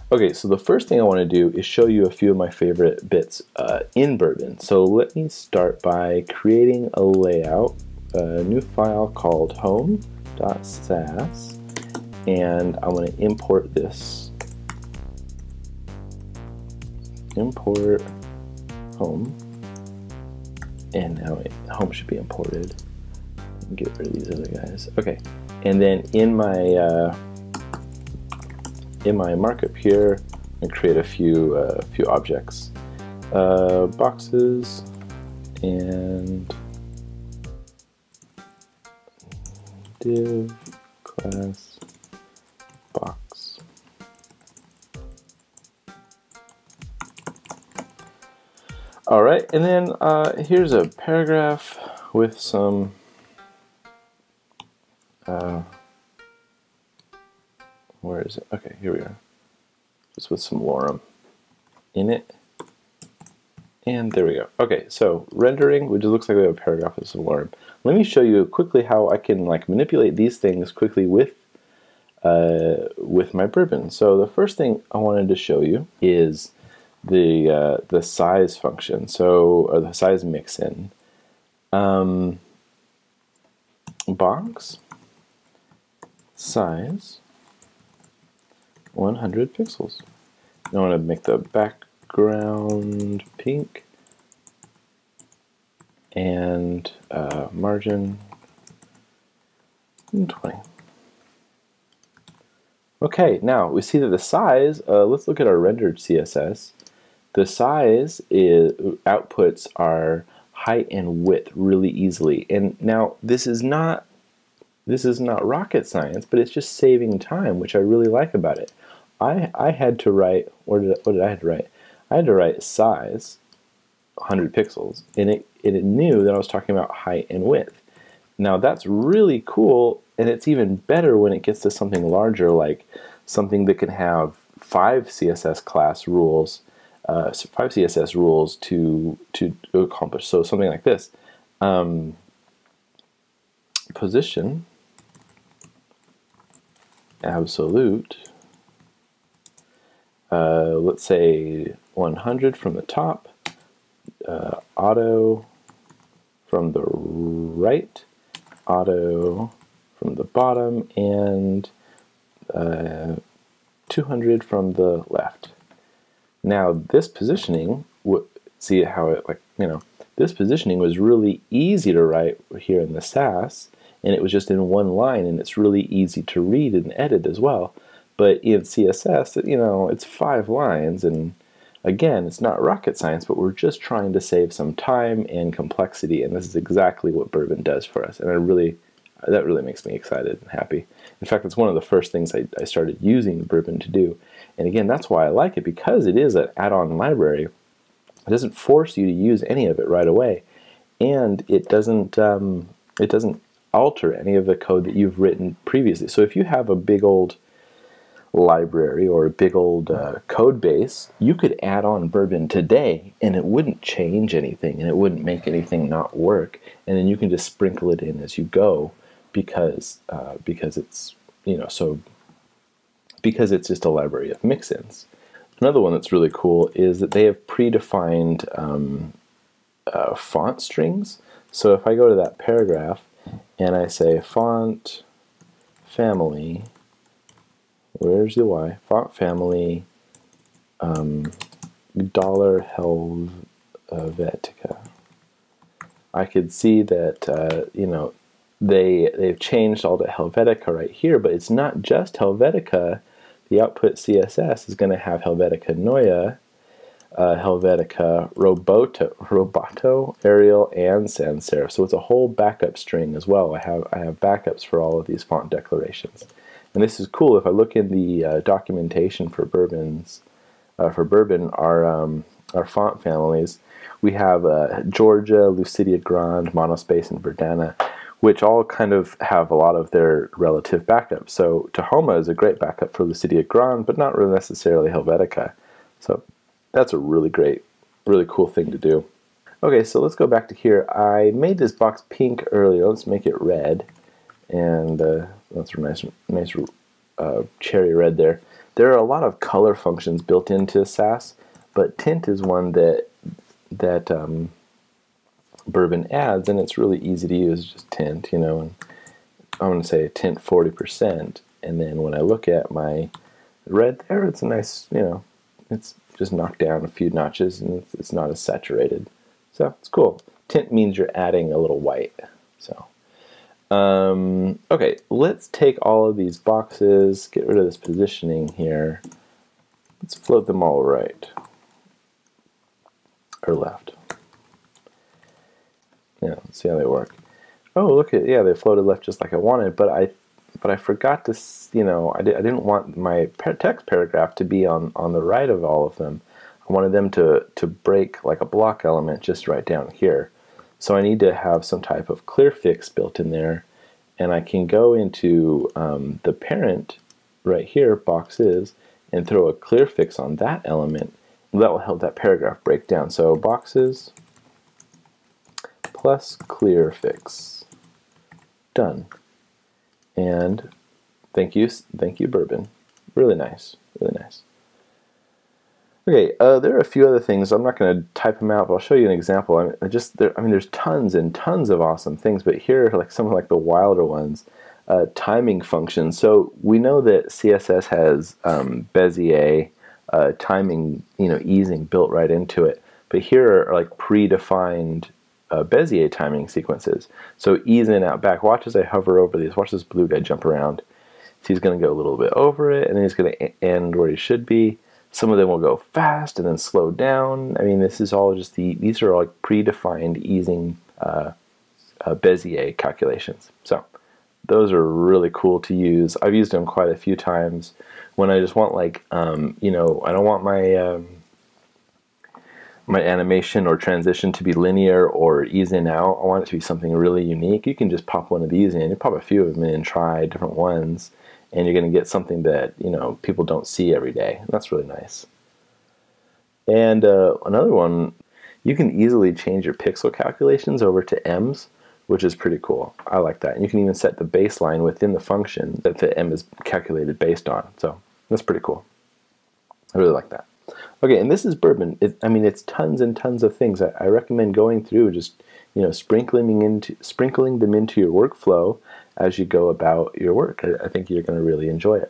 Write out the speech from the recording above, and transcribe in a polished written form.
Okay, so the first thing I want to do is show you a few of my favorite bits in Bourbon. So let me start by creating a layout, a new file called home.sas, and I want to import this. Import home, and now home should be imported. Get rid of these other guys. Okay, and then in my markup here, I create a few objects, boxes, and div class box. All right, and then here's a paragraph with some where is it? Okay, here we are. Just with some lorem in it. And there we go. Okay, so rendering, which looks like we have a paragraph with some lorem. Let me show you quickly how I can manipulate these things quickly with my Bourbon. So the first thing I wanted to show you is the size function. So, or the size mixin. Box size 100 pixels. I want to make the background pink and margin 20. Okay, now we see that the size, let's look at our rendered CSS. The size outputs our height and width really easily. And now this is not rocket science, but it's just saving time, which I really like about it. I had to write, what did I have to write? I had to write size 100 pixels, and it knew that I was talking about height and width. Now that's really cool, and it's even better when it gets to something larger, like something that can have 5 CSS class rules, 5 CSS rules to accomplish. So something like this: position absolute. Let's say 100 from the top, auto from the right, auto from the bottom, and 200 from the left. Now this positioning, see how it this positioning was really easy to write here in the SAS, and it was just in one line, and it's really easy to read and edit as well. But in CSS, it's 5 lines, and again, it's not rocket science, but we're just trying to save some time and complexity, and this is exactly what Bourbon does for us, and that really makes me excited and happy. In fact, it's one of the first things I started using Bourbon to do, and again, that's why I like it, because it is an add-on library. It doesn't force you to use any of it right away, and it doesn't alter any of the code that you've written previously. So if you have a big old library or a big old code base, you could add on Bourbon today and it wouldn't change anything and it wouldn't make anything not work, and then you can just sprinkle it in as you go because it's because it's just a library of mixins. Another one that's really cool is that they have predefined font strings. So if I go to that paragraph and I say font family, where's the Y? Font family $Helvetica. I could see that they've changed all to Helvetica right here, but it's not just Helvetica. The output CSS is going to have Helvetica Neue, Helvetica Roboto, Arial, and sans serif. So it's a whole backup string as well. I have backups for all of these font declarations. And this is cool. If I look in the documentation for Bourbon, our font families, we have Georgia, Lucidia Grande, Monospace, and Verdana, which all kind of have a lot of their relative backups. So Tahoma is a great backup for Lucidia Grande, but not really necessarily Helvetica. So that's a really great, really cool thing to do. Okay, so let's go back to here. I made this box pink earlier. Let's make it red. And that's a nice cherry red there. there are a lot of color functions built into Sass, but tint is one that Bourbon adds, and it's really easy to use. Just tint, you know, and I'm going to say tint 40%, and then when I look at my red there, it's a nice, you know, it's just knocked down a few notches, and it's not as saturated. So it's cool. Tint means you're adding a little white. So, okay, let's take all of these boxes, get rid of this positioning here. Let's float them all right or left. Yeah, let's see how they work. Oh, look at, yeah, they floated left just like I wanted, but I forgot to, you know, I didn't want my text paragraph to be on the right of all of them. I wanted them to break like a block element just right down here. So I need to have some type of clear fix built in there, and I can go into the parent right here, boxes, and throw a clear fix on that element. That will help that paragraph break down. So boxes plus clear fix. Done. And thank you Bourbon. Really nice, really nice. Okay, there are a few other things. I'm not going to type them out, but I'll show you an example. I mean, there's tons and tons of awesome things, but here are like some of like the wilder ones. Timing functions. So we know that CSS has Bezier timing, you know, easing built right into it. But here are like predefined Bezier timing sequences. So ease in, out, back. Watch as I hover over these. Watch this blue guy jump around. So he's going to go a little bit over it, and then he's going to end where he should be. Some of them will go fast and then slow down. I mean, this is all just these are like predefined easing Bezier calculations. So those are really cool to use. I've used them quite a few times when I just want like, you know, I don't want my my animation or transition to be linear or ease in out. I want it to be something really unique. You can just pop one of these in. You pop a few of them in and try different ones, and you're going to get something that, you know, people don't see every day. And that's really nice. And another one, you can easily change your pixel calculations over to M's, which is pretty cool. I like that. And you can even set the baseline within the function that the M is calculated based on. So that's pretty cool. I really like that. Okay, and this is Bourbon. I mean, it's tons and tons of things. I recommend going through, just, you know, sprinkling them into your workflow as you go about your work. I think you're going to really enjoy it.